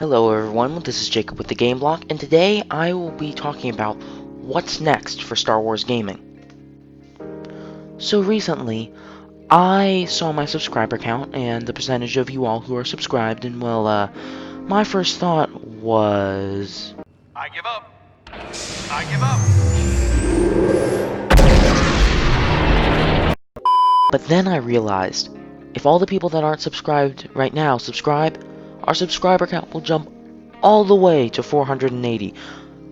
Hello everyone, this is Jacob with the Game Block, and today I will be talking about what's next for Star Wars gaming. So recently, I saw my subscriber count and the percentage of you all who are subscribed, and well, my first thought was... I give up. I give up. But then I realized, if all the people that aren't subscribed right now subscribe, our subscriber count will jump all the way to 480.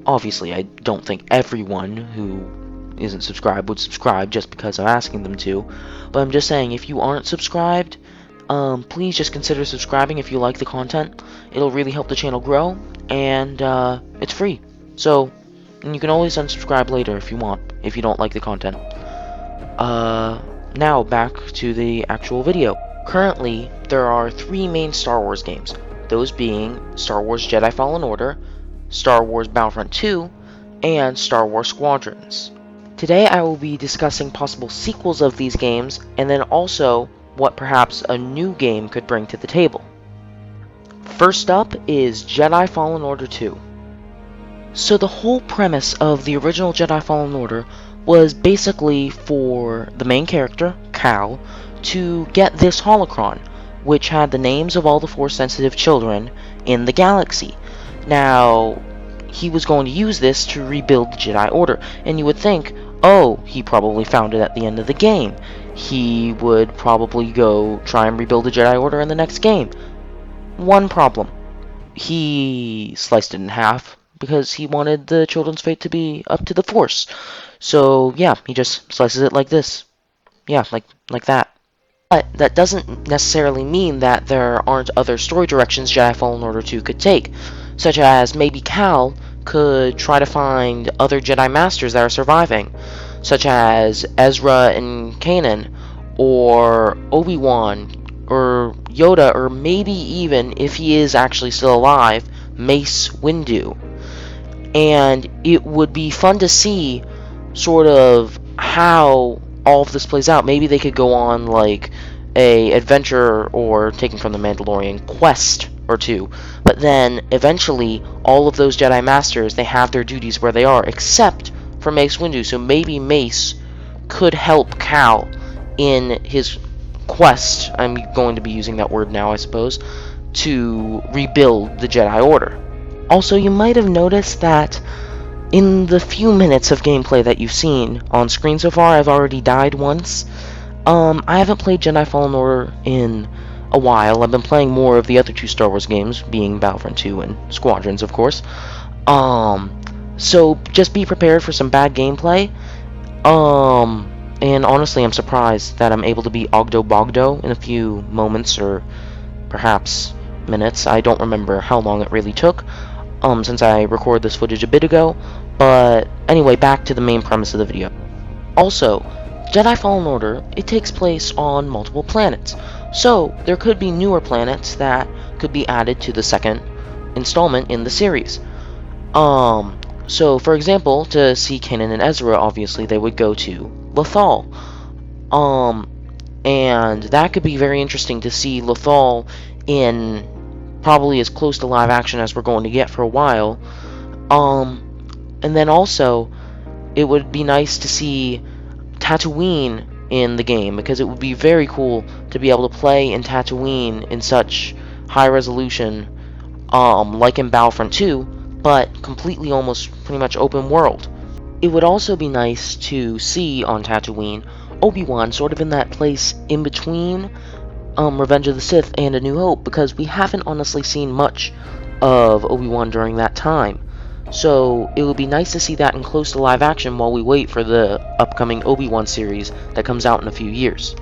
Obviously, I don't think everyone who isn't subscribed would subscribe just because I'm asking them to, but I'm just saying, if you aren't subscribed, please just consider subscribing if you like the content. It'll really help the channel grow, and it's free. So, and you can always unsubscribe later if you want, if you don't like the content. Now back to the actual video. Currently, there are 3 main Star Wars games, those being Star Wars Jedi Fallen Order, Star Wars Battlefront II, and Star Wars Squadrons. Today I will be discussing possible sequels of these games, and then also what perhaps a new game could bring to the table. First up is Jedi Fallen Order 2. So the whole premise of the original Jedi Fallen Order was basically for the main character, Cal, to get this holocron, which had the names of all the Force-sensitive children in the galaxy. Now, he was going to use this to rebuild the Jedi Order, and you would think, oh, he probably found it at the end of the game. He would probably go try and rebuild the Jedi Order in the next game. One problem. He sliced it in half because he wanted the children's fate to be up to the Force. So, yeah, he just slices it like this. Yeah, like that. But that doesn't necessarily mean that there aren't other story directions Jedi Fallen Order 2 could take, such as maybe Cal could try to find other Jedi Masters that are surviving, such as Ezra and Kanan, or Obi-Wan, or Yoda, or maybe even, if he is actually still alive, Mace Windu. And it would be fun to see sort of how all of this plays out. Maybe they could go on like a adventure or taken from the Mandalorian quest or two, but then eventually all of those Jedi Masters, they have their duties where they are, except for Mace Windu. So maybe Mace could help Cal in his quest, I'm going to be using that word now I suppose, to rebuild the Jedi Order. Also, you might have noticed that in the few minutes of gameplay that you've seen on screen so far, I've already died once. I haven't played Jedi Fallen Order in a while. I've been playing more of the other 2 Star Wars games, being Battlefront 2 and Squadrons, of course. So just be prepared for some bad gameplay. And honestly, I'm surprised that I'm able to beat Ogdo Bogdo in a few moments, or perhaps minutes. I don't remember how long it really took, since I recorded this footage a bit ago. But anyway, back to the main premise of the video. Also, Jedi Fallen Order, it takes place on multiple planets, so there could be newer planets that could be added to the second installment in the series. So for example, to see Kanan and Ezra, obviously they would go to Lothal. And that could be very interesting to see Lothal in probably as close to live action as we're going to get for a while. And then also, it would be nice to see Tatooine in the game, because it would be very cool to be able to play in Tatooine in such high resolution, like in Battlefront 2, but completely almost pretty much open world. It would also be nice to see on Tatooine Obi-Wan sort of in that place in between Revenge of the Sith and A New Hope, because we haven't honestly seen much of Obi-Wan during that time. So it would be nice to see that in close to live action while we wait for the upcoming Obi-Wan series that comes out in a few years.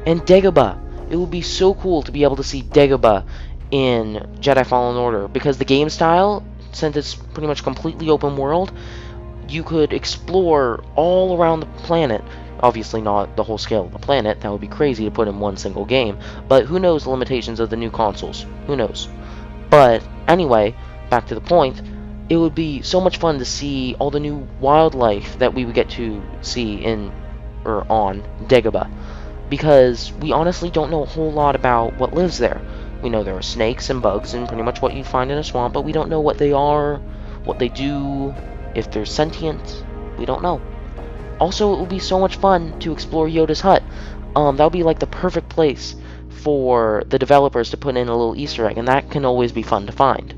And Dagobah. It would be so cool to be able to see Dagobah in Jedi Fallen Order, because the game style, since it's pretty much completely open world, you could explore all around the planet. Obviously not the whole scale of the planet, that would be crazy to put in one single game, but who knows the limitations of the new consoles, who knows. But anyway, back to the point, it would be so much fun to see all the new wildlife that we would get to see in, on Dagobah, because we honestly don't know a whole lot about what lives there. We know there are snakes and bugs and pretty much what you find in a swamp, but we don't know what they are, what they do, if they're sentient. We don't know. Also, it would be so much fun to explore Yoda's hut. That would be like the perfect place for the developers to put in a little Easter egg, and that can always be fun to find.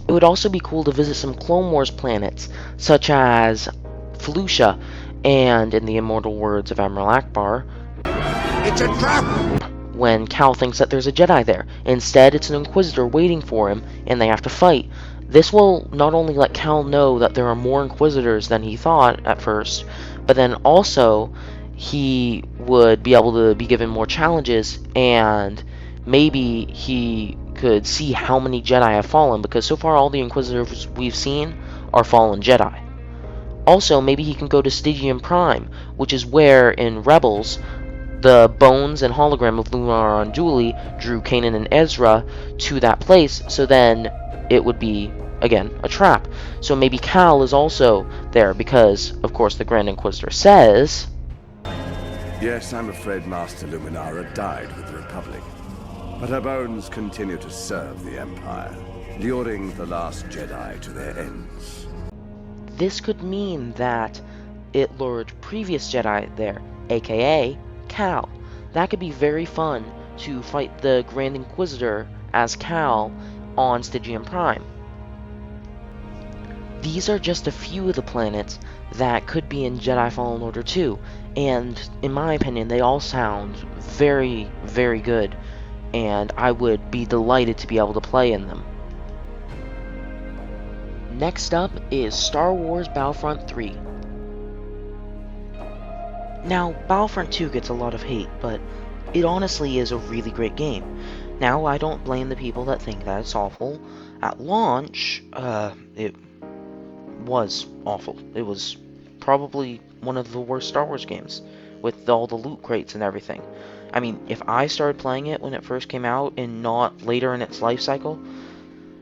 It would also be cool to visit some Clone Wars planets, such as Felucia, and in the immortal words of Admiral Akbar, It's a trap! when Cal thinks that there's a Jedi there. Instead, it's an Inquisitor waiting for him, and they have to fight. This will not only let Cal know that there are more Inquisitors than he thought at first, but then also he would be able to be given more challenges, and maybe he could see how many Jedi have fallen, because so far all the Inquisitors we've seen are fallen Jedi. Also, maybe he can go to Stygian Prime, which is where, in Rebels, the bones and hologram of Lunar Unduli drew Kanan and Ezra to that place, so then it would be, again, a trap. So maybe Cal is also there, because, of course, the Grand Inquisitor says... Yes, I'm afraid Master Luminara died with the Republic, but her bones continue to serve the Empire, luring the last Jedi to their ends. This could mean that it lured previous Jedi there, aka Cal. That could be very fun to fight the Grand Inquisitor as Cal on Stygian Prime. These are just a few of the planets that could be in Jedi Fallen Order 2, and in my opinion they all sound very, very good, and I would be delighted to be able to play in them. Next up is Star Wars Battlefront III. Now, Battlefront 2 gets a lot of hate, but it honestly is a really great game. Now, I don't blame the people that think that it's awful. At launch, it was awful. It was probably one of the worst Star Wars games, with all the loot crates and everything. I mean, if I started playing it when it first came out and not later in its life cycle,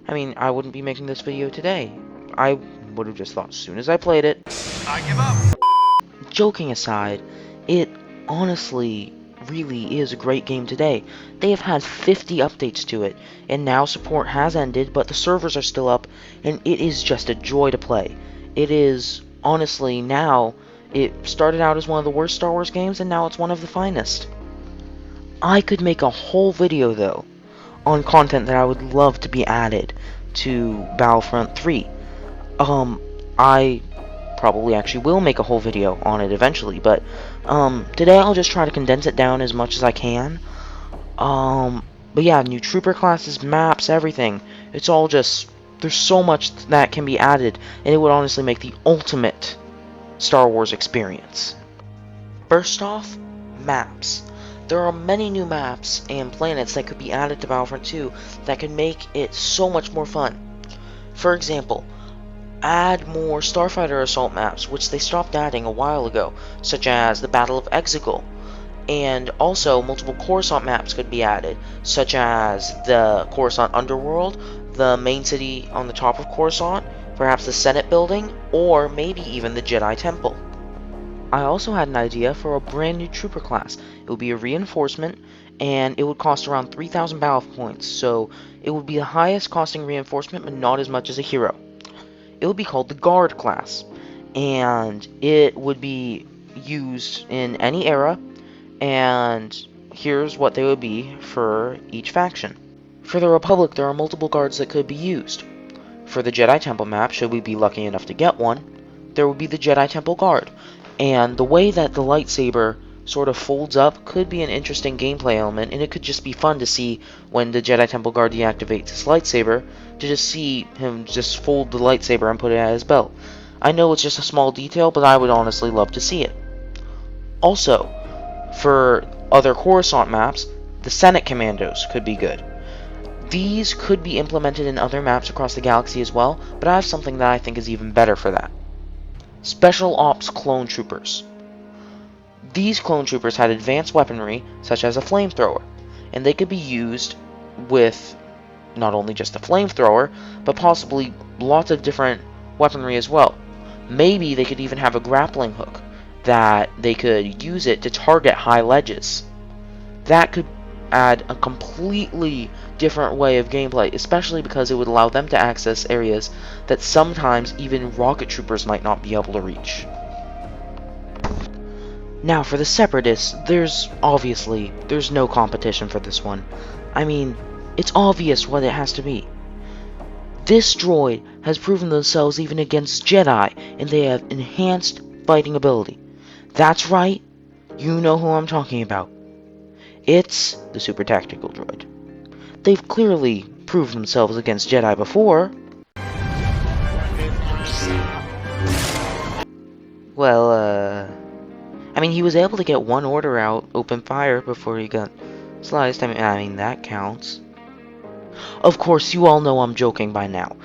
I mean, I wouldn't be making this video today. I would have just thought as soon as I played it... I give up! Joking aside, it honestly really is a great game today. They have had 50 updates to it, and now support has ended, but the servers are still up, and it is just a joy to play. It is, honestly, now, it started out as one of the worst Star Wars games, and now it's one of the finest. I could make a whole video, though, on content that I would love to be added to Battlefront 3. I probably actually will make a whole video on it eventually, but today I'll just try to condense it down as much as I can. But yeah, new trooper classes, maps, everything. It's all just, there's so much that can be added, and it would honestly make the ultimate Star Wars experience. First off, maps. There are many new maps and planets that could be added to Battlefront 2 that could make it so much more fun. For example, add more Starfighter Assault maps, which they stopped adding a while ago, such as the Battle of Exegol. And also, multiple Coruscant maps could be added, such as the Coruscant Underworld, the main city on the top of Coruscant, perhaps the Senate building, or maybe even the Jedi Temple. I also had an idea for a brand new trooper class. It would be a reinforcement, and it would cost around 3,000 battle points, so it would be the highest costing reinforcement, but not as much as a hero. It would be called the Guard class, and it would be used in any era, and here's what they would be for each faction. For the Republic, there are multiple guards that could be used. For the Jedi Temple map, should we be lucky enough to get one, there would be the Jedi Temple Guard, and the way that the lightsaber sort of folds up could be an interesting gameplay element, and it could just be fun to see when the Jedi Temple Guard deactivates his lightsaber, to just see him just fold the lightsaber and put it at his belt. I know it's just a small detail, but I would honestly love to see it. Also, for other Coruscant maps, the Senate Commandos could be good. These could be implemented in other maps across the galaxy as well, but I have something that I think is even better for that. Special Ops Clone Troopers. These clone troopers had advanced weaponry, such as a flamethrower, and they could be used with not only just a flamethrower, but possibly lots of different weaponry as well. Maybe they could even have a grappling hook that they could use it to target high ledges. That could add a completely different way of gameplay, especially because it would allow them to access areas that sometimes even rocket troopers might not be able to reach. Now, for the Separatists, there's no competition for this one. I mean, it's obvious what it has to be. This droid has proven themselves even against Jedi, and they have enhanced fighting ability. That's right, you know who I'm talking about. It's the Super Tactical Droid. They've clearly proved themselves against Jedi before. Well, I mean, he was able to get one order out, open fire, before he got sliced. I mean, that counts. Of course, you all know I'm joking by now.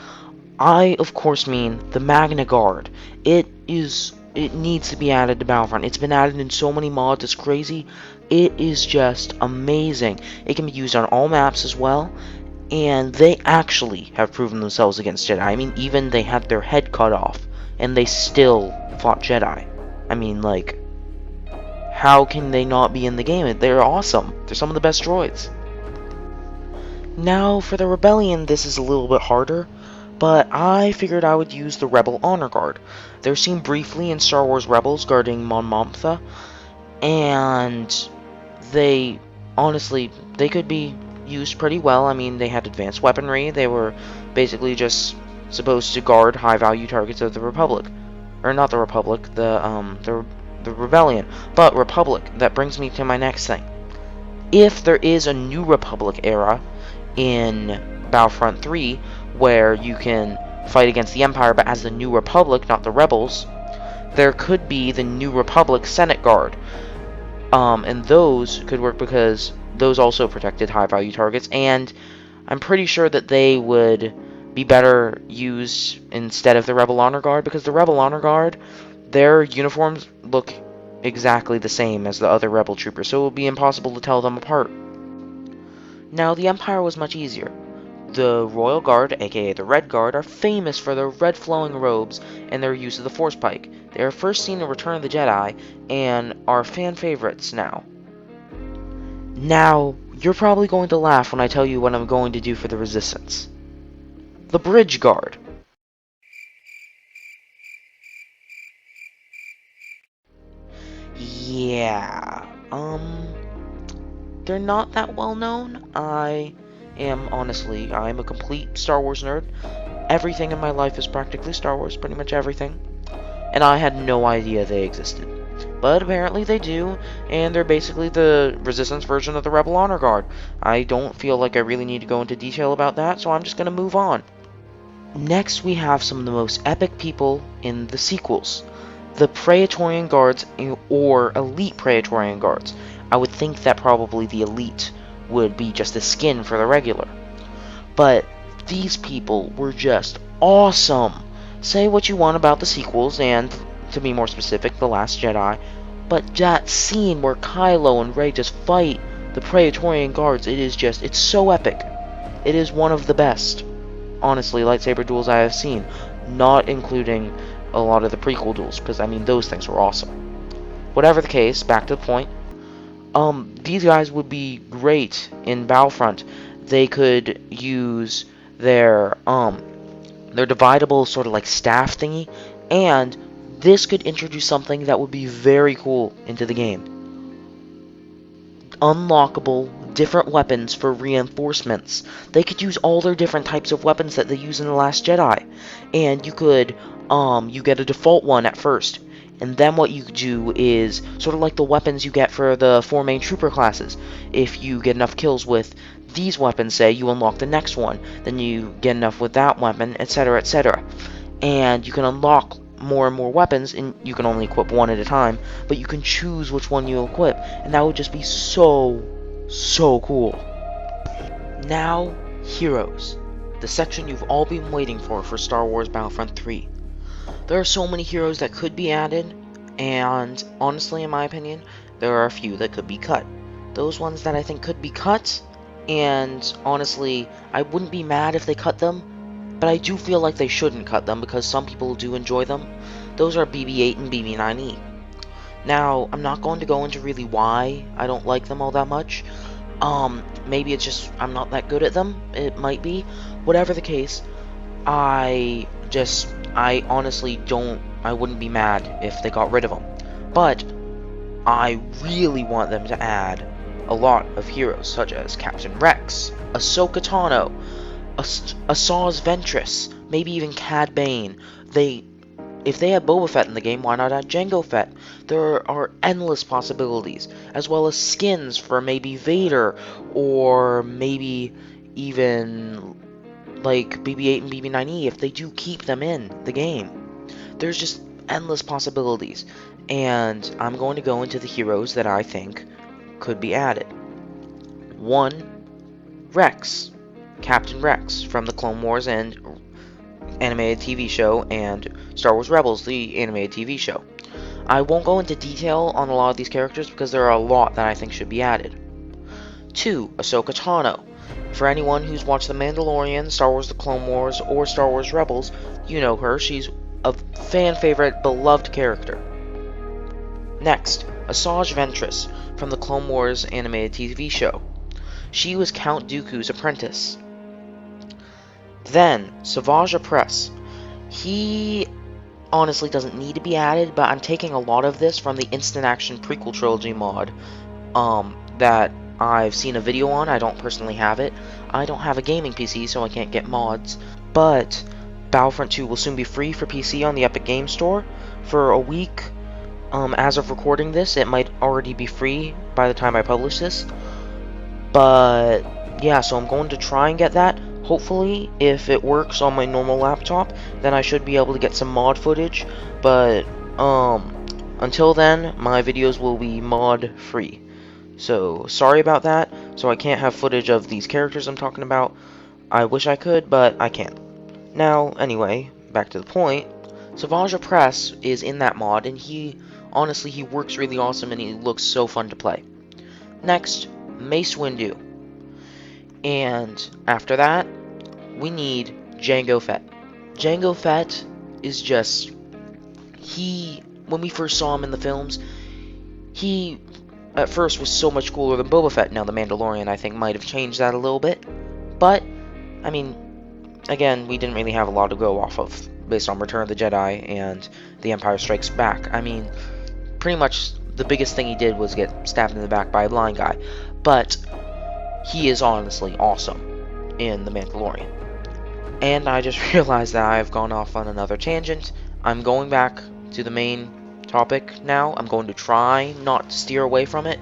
I, of course, mean the Magna Guard. It needs to be added to Battlefront. It's been added in so many mods, it's crazy. It is just amazing. It can be used on all maps as well, and they actually have proven themselves against Jedi. I mean, even they had their head cut off, and they still fought Jedi. I mean, like, how can they not be in the game? They're awesome. They're some of the best droids. Now, for the Rebellion, this is a little bit harder, but I figured I would use the Rebel Honor Guard. They're seen briefly in Star Wars Rebels guarding Mon Mothma, and they, honestly, they could be used pretty well. I mean, they had advanced weaponry. They were basically just supposed to guard high-value targets of the Republic. Or not the Republic, the Rebellion. But Republic, that brings me to my next thing. If there is a New Republic era in Battlefront 3, where you can fight against the Empire but as the New Republic, not the Rebels, there could be the New Republic Senate Guard. And those could work because those also protected high-value targets, and I'm pretty sure that they would be better used instead of the Rebel Honor Guard, because the Rebel Honor Guard, their uniforms look exactly the same as the other Rebel troopers, so it would be impossible to tell them apart. Now, the Empire was much easier. The Royal Guard, aka the Red Guard, are famous for their red flowing robes and their use of the Force Pike. They are first seen in Return of the Jedi and are fan favorites now. Now, you're probably going to laugh when I tell you what I'm going to do for the Resistance. The Bridge Guard. Yeah, they're not that well known. I'm a complete Star Wars nerd. Everything in my life is practically Star Wars, pretty much everything. And I had no idea they existed. But apparently they do, and they're basically the Resistance version of the Rebel Honor Guard. I don't feel like I really need to go into detail about that, so I'm just going to move on. Next, we have some of the most epic people in the sequels. The Praetorian Guards, or Elite Praetorian Guards. I would think that probably the Elite would be just a skin for the regular. But these people were just awesome. Say what you want about the sequels, and, to be more specific, The Last Jedi, but that scene where Kylo and Rey just fight the Praetorian Guards, it's so epic. It is one of the best, honestly, lightsaber duels I have seen, not including a lot of the prequel duels, because, I mean, those things were awesome. Whatever the case, back to the point, these guys would be great in Battlefront. They could use their dividable sort of like staff thingy, and this could introduce something that would be very cool into the game. Unlockable different weapons for reinforcements. They could use all their different types of weapons that they use in The Last Jedi, and you could you get a default one at first, and then what you do is sort of like the weapons you get for the 4 main trooper classes. If you get enough kills with these weapons, say, you unlock the next one, then you get enough with that weapon, etc., etc. And you can unlock more and more weapons, and you can only equip one at a time, but you can choose which one you equip, and that would just be so cool. Now, Heroes. The section you've all been waiting for Star Wars Battlefront 3. There are so many heroes that could be added, and honestly, in my opinion, there are a few that could be cut. Those ones that I think could be cut, and honestly, I wouldn't be mad if they cut them, but I do feel like they shouldn't cut them because some people do enjoy them. Those are BB-8 and BB-9E. Now, I'm not going to go into really why I don't like them all that much, Maybe it's just I'm not that good at them. It might be. Whatever the case, I honestly I wouldn't be mad if they got rid of them. But I really want them to add a lot of heroes, such as Captain Rex, Ahsoka Tano, Asajj Ventress, maybe even Cad Bane. If they had Boba Fett in the game, why not add Jango Fett? There are endless possibilities, as well as skins for maybe Vader, or maybe even like BB-8 and BB-9E if they do keep them in the game. There's just endless possibilities, and I'm going to go into the heroes that I think could be added. 1. Rex. Captain Rex from the Clone Wars and animated TV show, and Star Wars Rebels, the animated TV show. I won't go into detail on a lot of these characters because there are a lot that I think should be added. 2. Ahsoka Tano. For anyone who's watched The Mandalorian, Star Wars The Clone Wars, or Star Wars Rebels, you know her. She's a fan favorite, beloved character. Next, Asajj Ventress from the Clone Wars animated TV show. She was Count Dooku's apprentice. Then, Savage Opress. He honestly doesn't need to be added, but I'm taking a lot of this from the Instant Action Prequel Trilogy mod that I've seen a video on. I don't personally have it. I don't have a gaming PC, so I can't get mods. But Battlefront 2 will soon be free for PC on the Epic Games Store for a week. As of recording this, it might already be free by the time I publish this. But yeah, so I'm going to try and get that. Hopefully, if it works on my normal laptop, then I should be able to get some mod footage. But until then, my videos will be mod free. So sorry about that. So I can't have footage of these characters I'm talking about. I wish I could, but I can't. Now, anyway, back to the point. Savage Opress is in that mod, and honestly, he works really awesome, and he looks so fun to play. Next, Mace Windu. And after that, we need Jango Fett. Jango Fett is just... when we first saw him in the films, he at first was so much cooler than Boba Fett. Now, The Mandalorian, I think, might have changed that a little bit. But, I mean, again, we didn't really have a lot to go off of based on Return of the Jedi and The Empire Strikes Back. I mean, pretty much the biggest thing he did was get stabbed in the back by a blind guy. But he is honestly awesome in The Mandalorian. And I just realized that I've gone off on another tangent. I'm going back to the main topic now. I'm going to try not to steer away from it.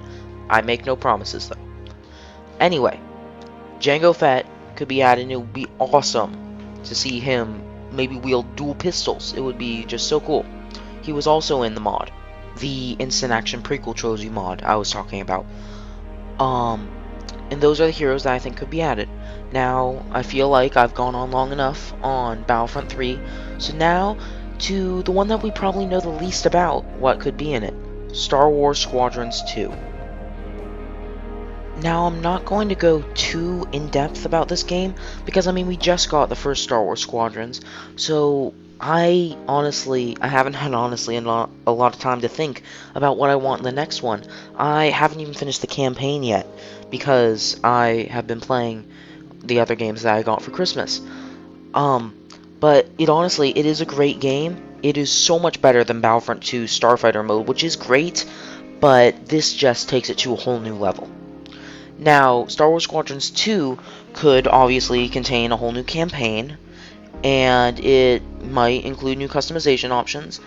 I make no promises, though. Anyway, Jango Fett could be added, and it would be awesome to see him maybe wield dual pistols. It would be just so cool. He was also in the mod, the Instant Action Prequel Trilogy mod I was talking about. And those are the heroes that I think could be added. Now, I feel like I've gone on long enough on Battlefront 3, so now to the one that we probably know the least about what could be in it, Star Wars Squadrons 2. Now, I'm not going to go too in-depth about this game, because, I mean, we just got the first Star Wars Squadrons, so I haven't had a lot of time to think about what I want in the next one. I haven't even finished the campaign yet, because I have been playing the other games that I got for Christmas. But it is a great game. It is so much better than Battlefront 2 Starfighter mode, which is great, but this just takes it to a whole new level. Now, Star Wars Squadrons 2 could obviously contain a whole new campaign, and it might include new customization options.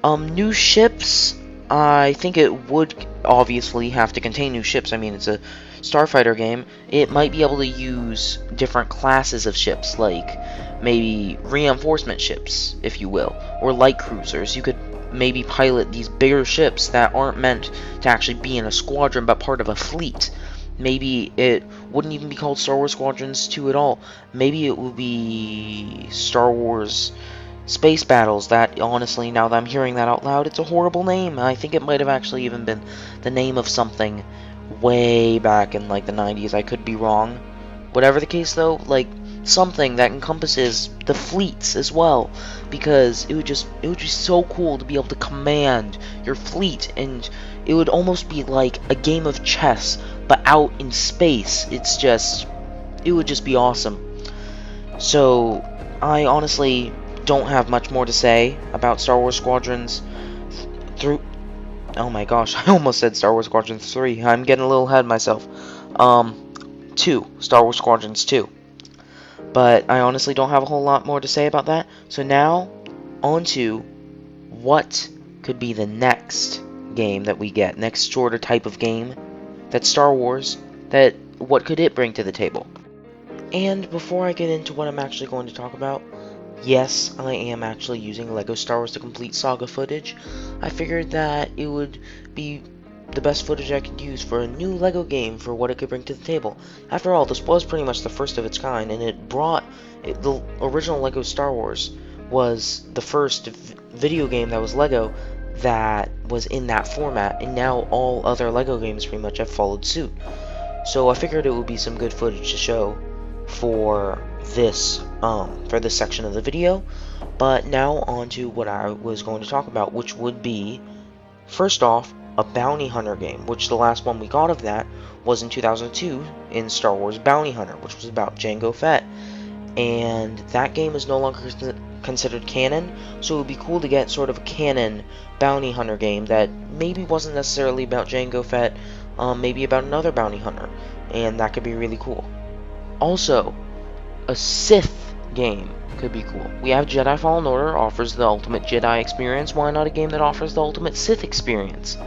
New ships, I think it would obviously have to contain new ships. I mean, it's a Starfighter game. It might be able to use different classes of ships, like maybe reinforcement ships, if you will, or light cruisers. You could maybe pilot these bigger ships that aren't meant to actually be in a squadron, but part of a fleet. Maybe it wouldn't even be called Star Wars Squadrons 2 at all. Maybe it would be Star Wars Space Battles. That, honestly, now that I'm hearing that out loud, it's a horrible name. I think it might have actually even been the name of something way back in, like, the 90s. I could be wrong. Whatever the case, though, like, something that encompasses the fleets as well, because it would be so cool to be able to command your fleet, and it would almost be like a game of chess but out in space. It would just be awesome. So, I honestly don't have much more to say about Star Wars Squadrons through. Oh my gosh, I almost said Star Wars Squadrons 3. I'm getting a little ahead of myself. 2. Star Wars Squadrons 2. But I honestly don't have a whole lot more to say about that. So now, on to what could be the next game that we get. Next shorter type of game. That's Star Wars. What could it bring to the table? And before I get into what I'm actually going to talk about, yes, I am actually using LEGO Star Wars The Complete Saga footage. I figured that it would be the best footage I could use for a new LEGO game for what it could bring to the table. After all, this was pretty much the first of its kind, and the original LEGO Star Wars was the first video game that was LEGO that was in that format, and now all other LEGO games pretty much have followed suit. So I figured it would be some good footage to show for this section of the video. But now on to what I was going to talk about, which would be, first off, a bounty hunter game, which the last one we got of that was in 2002 in Star Wars Bounty Hunter, which was about Jango Fett. And that game is no longer considered canon, so it would be cool to get sort of a canon bounty hunter game that maybe wasn't necessarily about Jango Fett, maybe about another bounty hunter, and that could be really cool. Also, a Sith game could be cool. We have Jedi Fallen Order offers the ultimate Jedi experience. Why not a game that offers the ultimate Sith experience?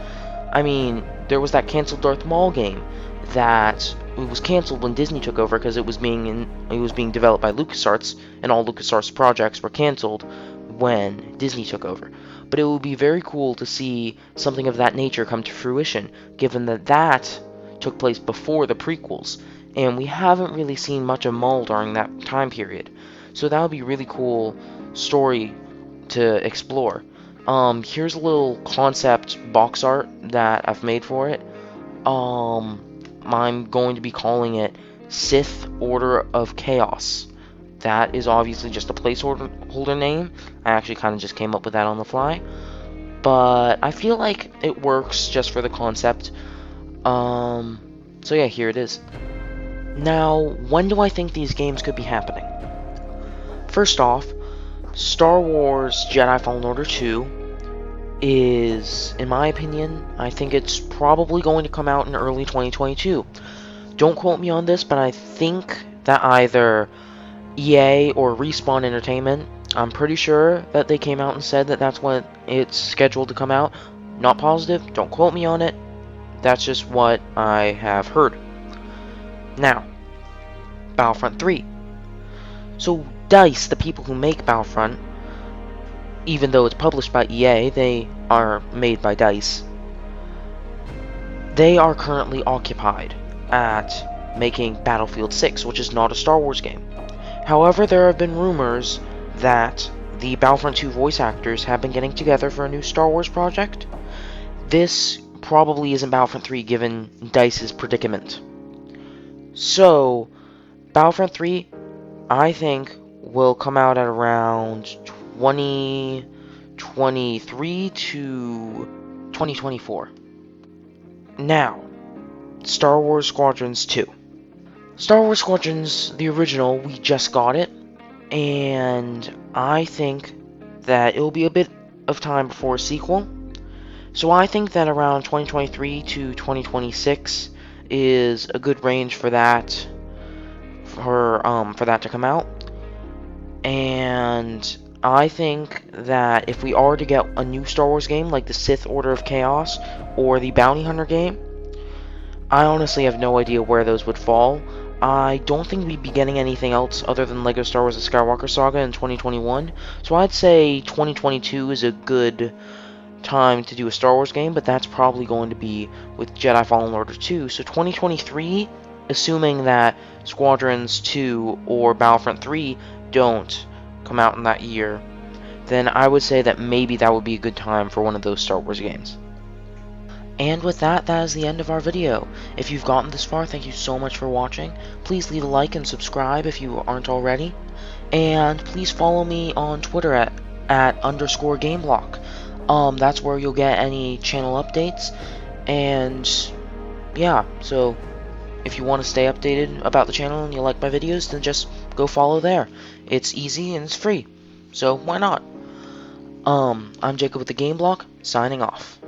I mean, there was that canceled Darth Maul game that it was canceled when Disney took over because it was being developed by LucasArts, and all LucasArts projects were canceled when Disney took over. But it would be very cool to see something of that nature come to fruition, given that took place before the prequels, and we haven't really seen much of Maul during that time period. So that would be a really cool story to explore. Here's a little concept box art that I've made for it. I'm going to be calling it Sith Order of Chaos. That is obviously just a placeholder name. I actually kind of just came up with that on the fly. But I feel like it works just for the concept. So yeah, here it is. Now, when do I think these games could be happening? First off, Star Wars Jedi Fallen Order 2 is, in my opinion, I think it's probably going to come out in early 2022. Don't quote me on this, but I think that either EA or Respawn Entertainment, I'm pretty sure that they came out and said that that's when it's scheduled to come out. Not positive, don't quote me on it. That's just what I have heard. Now, Battlefront 3. So DICE, the people who make Battlefront, even though it's published by EA, they are made by DICE. They are currently occupied at making Battlefield 6, which is not a Star Wars game. However, there have been rumors that the Battlefront 2 voice actors have been getting together for a new Star Wars project. This probably isn't Battlefront 3 given DICE's predicament. So, Battlefront 3, I think, will come out at around 2023 to 2024. Now, Star Wars Squadrons 2. Star Wars Squadrons, the original, we just got it, and I think that it will be a bit of time before a sequel. So I think that around 2023 to 2026 is a good range for that to come out. And I think that if we are to get a new Star Wars game like the Sith Order of Chaos or the Bounty Hunter game, I honestly have no idea where those would fall. I don't think we'd be getting anything else other than LEGO Star Wars The Skywalker Saga in 2021. So I'd say 2022 is a good time to do a Star Wars game, but that's probably going to be with Jedi Fallen Order 2. So 2023, assuming that Squadrons 2 or Battlefront 3 don't come out in that year, then I would say that maybe that would be a good time for one of those Star Wars games. And with that, that is the end of our video. If you've gotten this far, thank you so much for watching. Please leave a like and subscribe if you aren't already. And please follow me on Twitter at _GameBlock. That's where you'll get any channel updates. And yeah, so if you want to stay updated about the channel and you like my videos, then just go follow there. It's easy and it's free, so why not? I'm Jacob with the Game Block, signing off.